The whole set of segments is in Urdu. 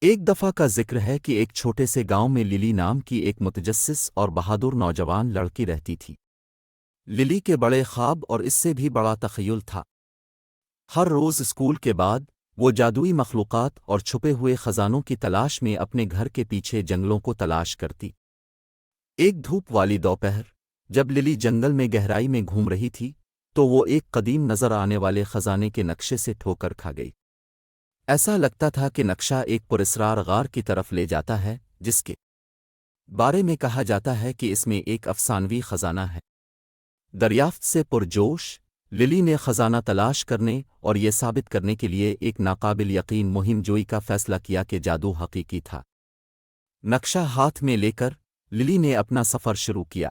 ایک دفعہ کا ذکر ہے کہ ایک چھوٹے سے گاؤں میں للی نام کی ایک متجسس اور بہادر نوجوان لڑکی رہتی تھی۔ للی کے بڑے خواب اور اس سے بھی بڑا تخیل تھا۔ ہر روز اسکول کے بعد وہ جادوئی مخلوقات اور چھپے ہوئے خزانوں کی تلاش میں اپنے گھر کے پیچھے جنگلوں کو تلاش کرتی۔ ایک دھوپ والی دوپہر جب للی جنگل میں گہرائی میں گھوم رہی تھی تو وہ ایک قدیم نظر آنے والے خزانے کے نقشے سے ٹھوکر کھا گئی۔ ایسا لگتا تھا کہ نقشہ ایک پراسرار غار کی طرف لے جاتا ہے جس کے بارے میں کہا جاتا ہے کہ اس میں ایک افسانوی خزانہ ہے۔ دریافت سے پرجوش للی نے خزانہ تلاش کرنے اور یہ ثابت کرنے کے لیے ایک ناقابل یقین مہم جوئی کا فیصلہ کیا کہ جادو حقیقی تھا۔ نقشہ ہاتھ میں لے کر للی نے اپنا سفر شروع کیا۔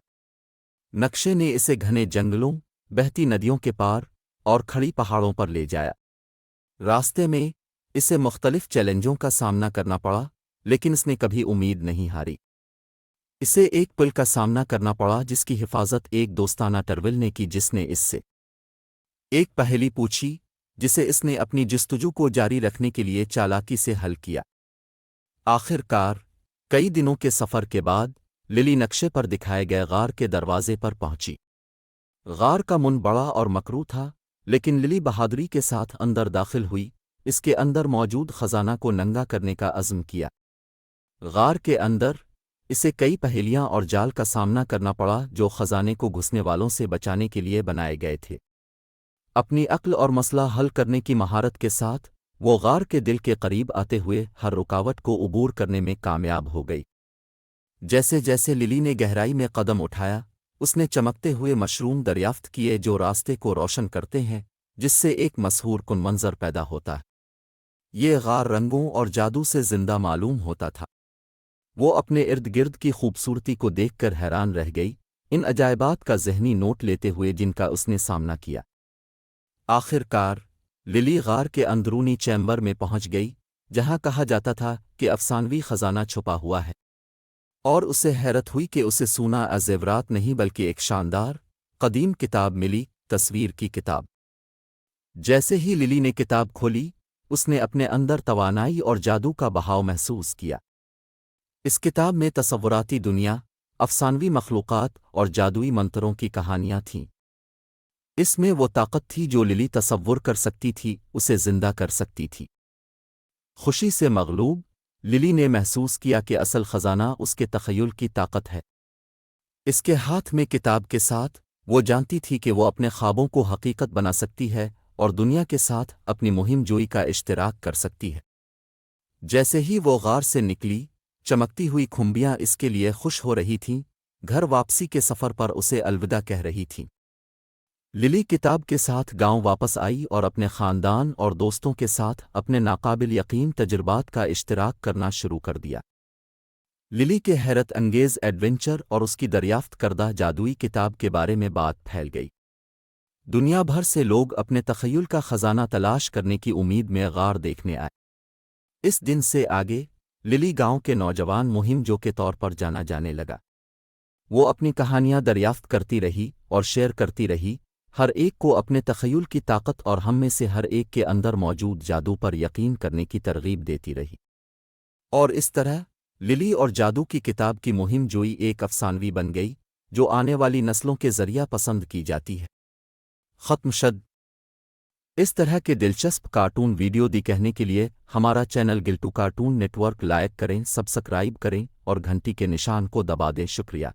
نقشے نے اسے گھنے جنگلوں، بہتی ندیوں کے پار اور کھڑی پہاڑوں پر لے جایا۔ راستے میں اسے مختلف چیلنجوں کا سامنا کرنا پڑا، لیکن اس نے کبھی امید نہیں ہاری۔ اسے ایک پل کا سامنا کرنا پڑا جس کی حفاظت ایک دوستانہ ٹرول نے کی، جس نے اس سے ایک پہیلی پوچھی جسے اس نے اپنی جستجو کو جاری رکھنے کے لیے چالاکی سے حل کیا۔ آخر کار کئی دنوں کے سفر کے بعد للی نقشے پر دکھائے گئے غار کے دروازے پر پہنچی۔ غار کا من بڑا اور مکرو تھا، لیکن للی بہادری کے ساتھ اندر داخل ہوئی، اس کے اندر موجود خزانہ کو ننگا کرنے کا عزم کیا۔ غار کے اندر اسے کئی پہیلیاں اور جال کا سامنا کرنا پڑا جو خزانے کو گھسنے والوں سے بچانے کے لیے بنائے گئے تھے۔ اپنی عقل اور مسئلہ حل کرنے کی مہارت کے ساتھ وہ غار کے دل کے قریب آتے ہوئے ہر رکاوٹ کو عبور کرنے میں کامیاب ہو گئی۔ جیسے جیسے للی نے گہرائی میں قدم اٹھایا، اس نے چمکتے ہوئے مشروم دریافت کیے جو راستے کو روشن کرتے ہیں، جس سے ایک مسحور کن منظر پیدا ہوتا ہے۔ یہ غار رنگوں اور جادو سے زندہ معلوم ہوتا تھا۔ وہ اپنے ارد گرد کی خوبصورتی کو دیکھ کر حیران رہ گئی، ان عجائبات کا ذہنی نوٹ لیتے ہوئے جن کا اس نے سامنا کیا۔ آخر کار للی غار کے اندرونی چیمبر میں پہنچ گئی، جہاں کہا جاتا تھا کہ افسانوی خزانہ چھپا ہوا ہے، اور اسے حیرت ہوئی کہ اسے سونا زیورات نہیں بلکہ ایک شاندار قدیم کتاب ملی، تصویر کی کتاب۔ جیسے ہی للی نے کتاب کھولی، اس نے اپنے اندر توانائی اور جادو کا بہاؤ محسوس کیا۔ اس کتاب میں تصوراتی دنیا، افسانوی مخلوقات اور جادوئی منتروں کی کہانیاں تھیں۔ اس میں وہ طاقت تھی جو للی تصور کر سکتی تھی، اسے زندہ کر سکتی تھی۔ خوشی سے مغلوب للی نے محسوس کیا کہ اصل خزانہ اس کے تخیل کی طاقت ہے۔ اس کے ہاتھ میں کتاب کے ساتھ وہ جانتی تھی کہ وہ اپنے خوابوں کو حقیقت بنا سکتی ہے اور دنیا کے ساتھ اپنی مہم جوئی کا اشتراک کر سکتی ہے۔ جیسے ہی وہ غار سے نکلی، چمکتی ہوئی کھمبیاں اس کے لیے خوش ہو رہی تھیں، گھر واپسی کے سفر پر اسے الوداع کہہ رہی تھیں۔ للی کتاب کے ساتھ گاؤں واپس آئی اور اپنے خاندان اور دوستوں کے ساتھ اپنے ناقابل یقین تجربات کا اشتراک کرنا شروع کر دیا۔ للی کے حیرت انگیز ایڈونچر اور اس کی دریافت کردہ جادوئی کتاب کے بارے میں بات پھیل گئی۔ دنیا بھر سے لوگ اپنے تخیل کا خزانہ تلاش کرنے کی امید میں غار دیکھنے آئے۔ اس دن سے آگے للی گاؤں کے نوجوان مہم جو کے طور پر جانا جانے لگا۔ وہ اپنی کہانیاں دریافت کرتی رہی اور شیئر کرتی رہی، ہر ایک کو اپنے تخیل کی طاقت اور ہم میں سے ہر ایک کے اندر موجود جادو پر یقین کرنے کی ترغیب دیتی رہی۔ اور اس طرح للی اور جادو کی کتاب کی مہم جوئی ایک افسانوی بن گئی جو آنے والی نسلوں کے ذریعہ پسند کی جاتی ہے۔ ختم شد۔ اس طرح کے دلچسپ کارٹون ویڈیو دیکھنے کے لیے ہمارا چینل گلٹو کارٹون نیٹ ورک لائک کریں، سبسکرائب کریں اور گھنٹی کے نشان کو دبا دیں۔ شکریہ۔